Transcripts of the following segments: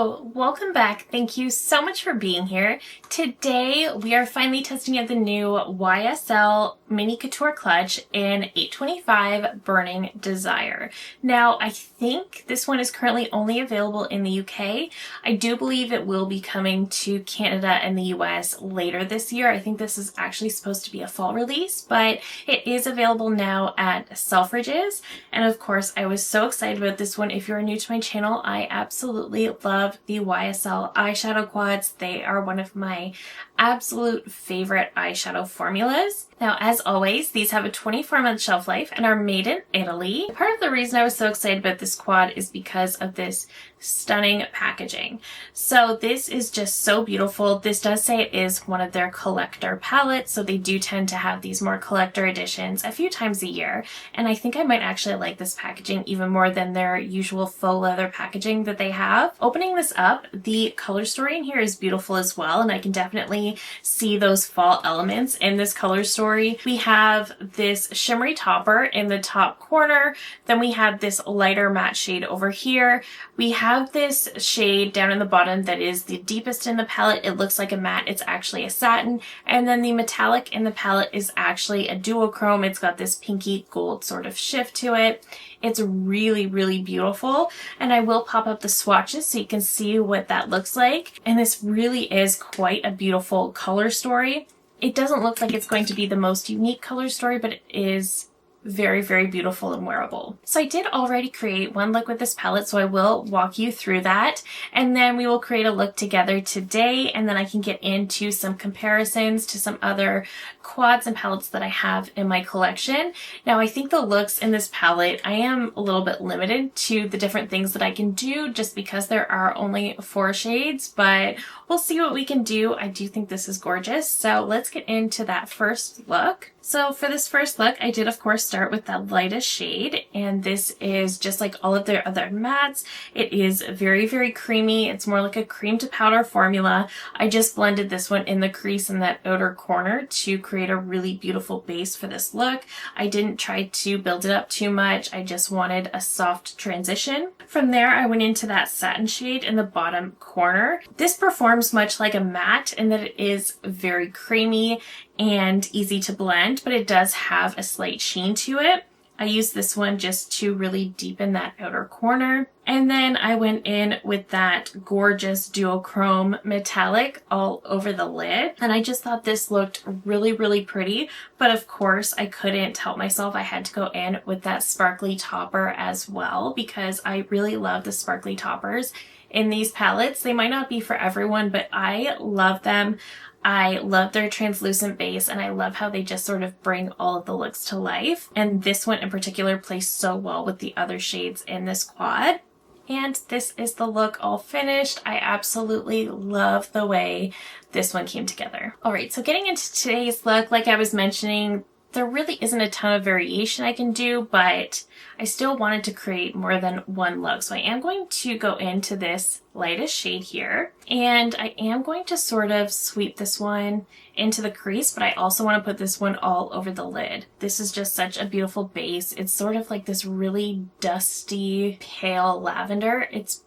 Hello, welcome back. Thank you so much for being here. Today we are finally testing out the new YSL Mini Couture Clutch in 825 Burning Desire. Now, I think this one is currently only available in the UK. I do believe it will be coming to Canada and the US later this year. I think this is actually supposed to be a fall release, but it is available now at Selfridges. And of course, I was so excited about this one. If you're new to my channel, I absolutely love the YSL eyeshadow quads. They are one of my absolute favorite eyeshadow formulas. Now, as always, these have a 24-month shelf life and are made in Italy. Part of the reason I was so excited about this quad is because of this stunning packaging. So this is just so beautiful. This does say it is one of their collector palettes, so they do tend to have these more collector editions a few times a year. And I think I might actually like this packaging even more than their usual faux leather packaging that they have. Opening this up, the color story in here is beautiful as well, and I can definitely see those fall elements in this color story. We have this shimmery topper in the top corner, then we have this lighter matte shade over here. We have this shade down in the bottom that is the deepest in the palette. It looks like a matte, it's actually a satin, and then the metallic in the palette is actually a duochrome. It's got this pinky gold sort of shift to it. It's really, really beautiful, and I will pop up the swatches so you can see what that looks like. And this really is quite a beautiful color story. It doesn't look like it's going to be the most unique color story, but it is very, very beautiful and wearable. So I did already create one look with this palette, so I will walk you through that, and then we will create a look together today, and then I can get into some comparisons to some other quads and palettes that I have in my collection. Now, I think the looks in this palette, I am a little bit limited to the different things that I can do just because there are only 4 shades, but we'll see what we can do. I do think this is gorgeous. So let's get into that first look. So for this first look, I did of course start with that lightest shade, and this is just like all of their other mattes. It is very, very creamy. It's more like a cream to powder formula. I just blended this one in the crease in that outer corner to create a really beautiful base for this look. I didn't try to build it up too much. I just wanted a soft transition. From there, I went into that satin shade in the bottom corner. This performs much like a matte in that it is very creamy and easy to blend, but it does have a slight sheen to it. I used this one just to really deepen that outer corner. And then I went in with that gorgeous duochrome metallic all over the lid. And I just thought this looked really, really pretty. But of course, I couldn't help myself. I had to go in with that sparkly topper as well because I really love the sparkly toppers in these palettes. They might not be for everyone, but I love them. I love their translucent base, and I love how they just sort of bring all of the looks to life. And this one in particular plays so well with the other shades in this quad. And this is the look all finished. I absolutely love the way this one came together. All right, so getting into today's look, like I was mentioning, there really isn't a ton of variation I can do, but I still wanted to create more than one look. So I am going to go into this lightest shade here, and I am going to sort of sweep this one into the crease, but I also want to put this one all over the lid. This is just such a beautiful base. It's sort of like this really dusty, pale lavender. It's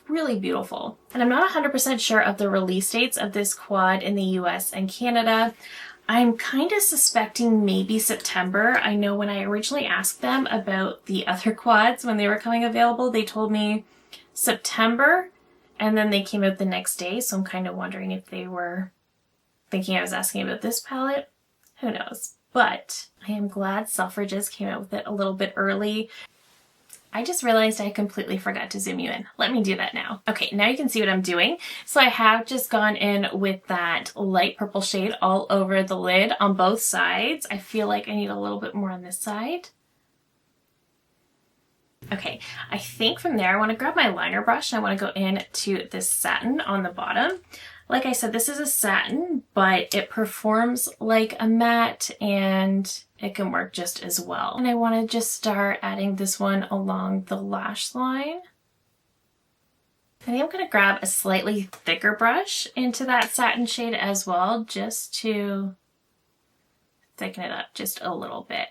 really beautiful. And I'm not 100% sure of the release dates of this quad in the US and Canada. I'm kind of suspecting maybe September. I know when I originally asked them about the other quads when they were coming available, they told me September, and then they came out the next day. So I'm kind of wondering if they were thinking I was asking about this palette. Who knows? But I am glad Selfridges came out with it a little bit early. I just realized I completely forgot to zoom you in. Let me do that now. Okay, now you can see what I'm doing. So I have just gone in with that light purple shade all over the lid on both sides. I feel like I need a little bit more on this side. Okay, I think from there I want to grab my liner brush and I want to go in to this satin on the bottom. Like I said, this is a satin, but it performs like a matte and it can work just as well. And I want to just start adding this one along the lash line. And I'm going to grab a slightly thicker brush into that satin shade as well, just to thicken it up just a little bit.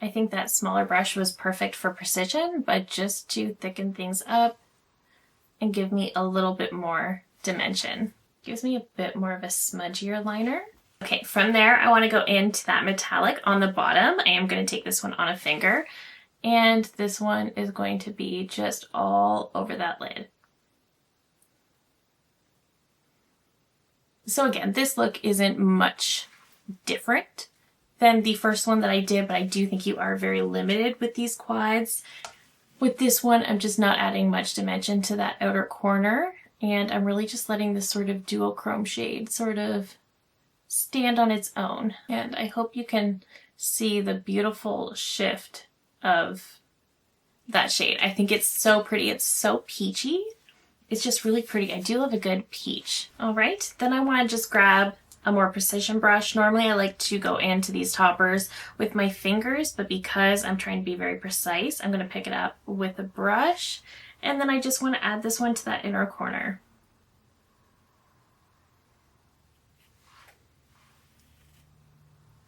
I think that smaller brush was perfect for precision, but just to thicken things up and give me a little bit more dimension. Gives me a bit more of a smudgier liner. Okay, from there, I want to go into that metallic on the bottom. I am going to take this one on a finger, and this one is going to be just all over that lid. So again, this look isn't much different than the first one that I did, but I do think you are very limited with these quads. With this one, I'm just not adding much dimension to that outer corner, and I'm really just letting this sort of duochrome shade sort of stand on its own. And I hope you can see the beautiful shift of that shade. I think it's so pretty. It's so peachy. It's just really pretty. I do love a good peach. All right, then I want to just grab a more precision brush. Normally I like to go into these toppers with my fingers, but because I'm trying to be very precise, I'm going to pick it up with a brush, and then I just want to add this one to that inner corner.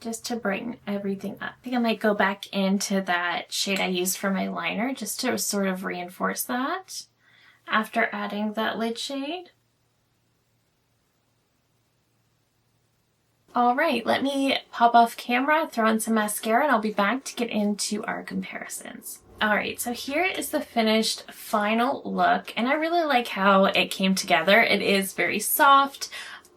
Just to brighten everything up. I think I might go back into that shade I used for my liner just to sort of reinforce that after adding that lid shade. All right, let me pop off camera, throw on some mascara, and I'll be back to get into our comparisons. All right, so here is the finished final look, and I really like how it came together. It is very soft,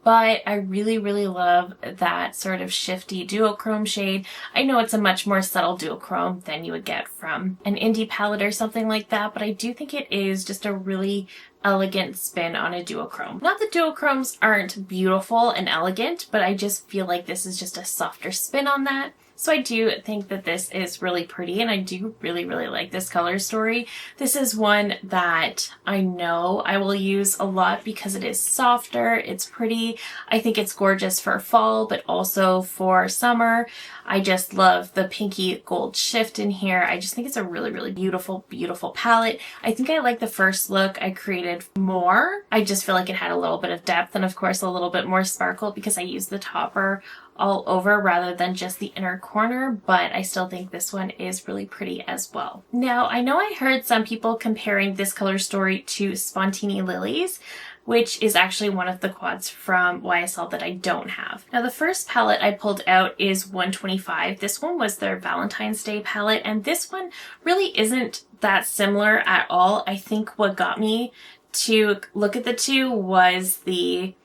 but I really, really love that sort of shifty duochrome shade. I know it's a much more subtle duochrome than you would get from an indie palette or something like that, but I do think it is just a really elegant spin on a duochrome. Not that duochromes aren't beautiful and elegant, but I just feel like this is just a softer spin on that. So I do think that this is really pretty, and I do really, really like this color story. This is one that I know I will use a lot because it is softer, it's pretty. I think it's gorgeous for fall, but also for summer. I just love the pinky gold shift in here. I just think it's a really, really beautiful, beautiful palette. I think I like the first look I created more. I just feel like it had a little bit of depth and of course a little bit more sparkle because I used the topper all over rather than just the inner corner, but I still think this one is really pretty as well. Now, I know I heard some people comparing this color story to Spontini Lilies, which is actually one of the quads from YSL that I don't have. Now, the first palette I pulled out is 125. This one was their Valentine's Day palette, and this one really isn't that similar at all. I think what got me to look at the two was the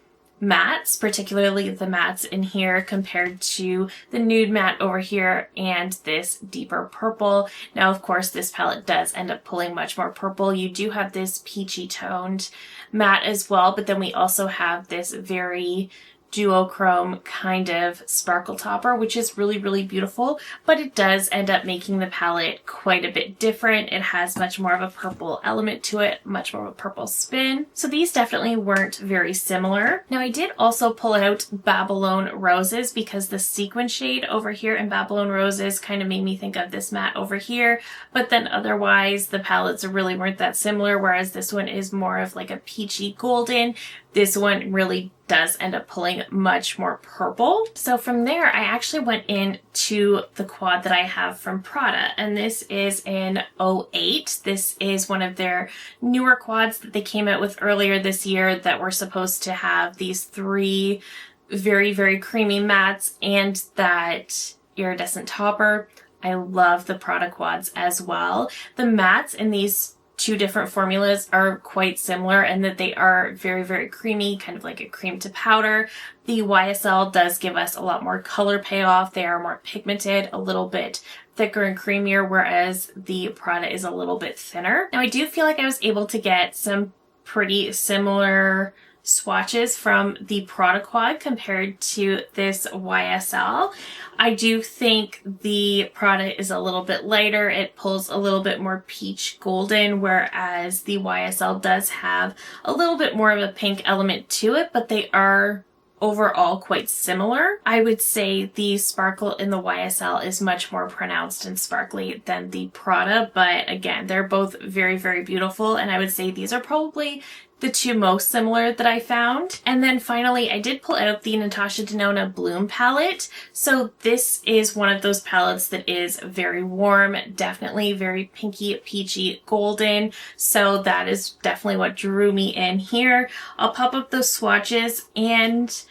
mattes, particularly the mattes in here compared to the nude matte over here and this deeper purple. Now, of course, this palette does end up pulling much more purple. You do have this peachy toned matte as well, but then we also have this very duochrome kind of sparkle topper, which is really, really beautiful, but it does end up making the palette quite a bit different. It has much more of a purple element to it, much more of a purple spin. So these definitely weren't very similar. Now, I did also pull out Babylon Roses because the sequin shade over here in Babylon Roses kind of made me think of this matte over here, but then otherwise the palettes really weren't that similar, whereas this one is more of like a peachy golden. This one really does end up pulling much more purple. So from there, I actually went into the quad that I have from Prada, and this is in 08. This is one of their newer quads that they came out with earlier this year that were supposed to have these three very, very creamy mattes and that iridescent topper. I love the Prada quads as well. The mattes in these two different formulas are quite similar in that they are very, very creamy, kind of like a cream to powder. The YSL does give us a lot more color payoff. They are more pigmented, a little bit thicker and creamier, whereas the Prada is a little bit thinner. Now, I do feel like I was able to get some pretty similar swatches from the Prada quad compared to this YSL. I do think the Prada is a little bit lighter. It pulls a little bit more peach golden, whereas the YSL does have a little bit more of a pink element to it, but they are overall quite similar. I would say the sparkle in the YSL is much more pronounced and sparkly than the Prada, but again, they're both very, very beautiful, and I would say these are probably the two most similar that I found. And then finally, I did pull out the Natasha Denona Bloom palette. So this is one of those palettes that is very warm, definitely very pinky, peachy, golden. So that is definitely what drew me in here. I'll pop up those swatches, and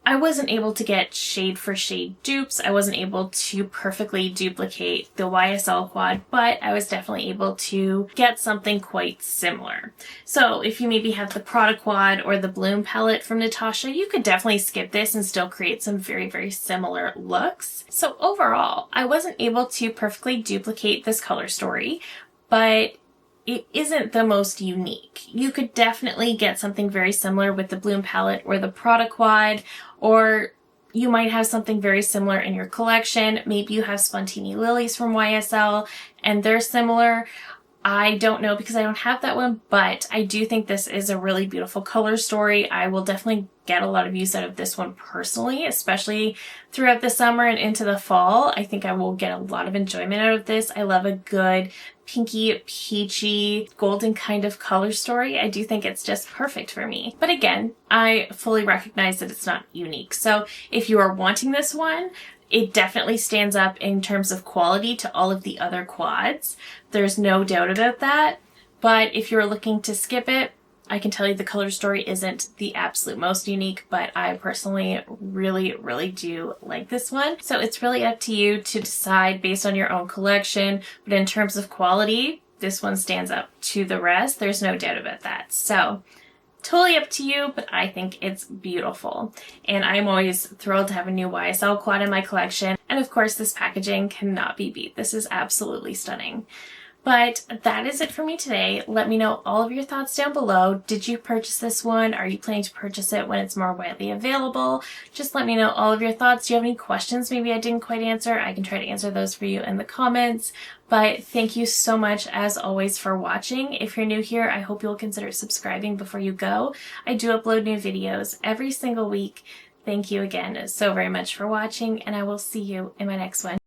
I wasn't able to get shade for shade dupes. I wasn't able to perfectly duplicate the YSL quad, but I was definitely able to get something quite similar. So if you maybe have the Prada quad or the Bloom palette from Natasha, you could definitely skip this and still create some very, very similar looks. So overall, I wasn't able to perfectly duplicate this color story, but it isn't the most unique. You could definitely get something very similar with the Bloom palette or the Prada quad, or you might have something very similar in your collection. Maybe you have Spontini Lilies from YSL and they're similar. I don't know because I don't have that one, but I do think this is a really beautiful color story. I will definitely get a lot of use out of this one personally, especially throughout the summer and into the fall. I think I will get a lot of enjoyment out of this. I love a good pinky, peachy, golden kind of color story. I do think it's just perfect for me. But again, I fully recognize that it's not unique. So if you are wanting this one, it definitely stands up in terms of quality to all of the other quads. There's no doubt about that. But if you're looking to skip it, I can tell you the color story isn't the absolute most unique, but I personally really, really do like this one. So it's really up to you to decide based on your own collection. But in terms of quality, this one stands up to the rest. There's no doubt about that. So totally up to you, but I think it's beautiful. And I'm always thrilled to have a new YSL quad in my collection. And of course, this packaging cannot be beat. This is absolutely stunning. But that is it for me today. Let me know all of your thoughts down below. Did you purchase this one? Are you planning to purchase it when it's more widely available? Just let me know all of your thoughts. Do you have any questions maybe I didn't quite answer? I can try to answer those for you in the comments. But thank you so much as always for watching. If you're new here, I hope you'll consider subscribing before you go. I do upload new videos every single week. Thank you again so very much for watching, and I will see you in my next one.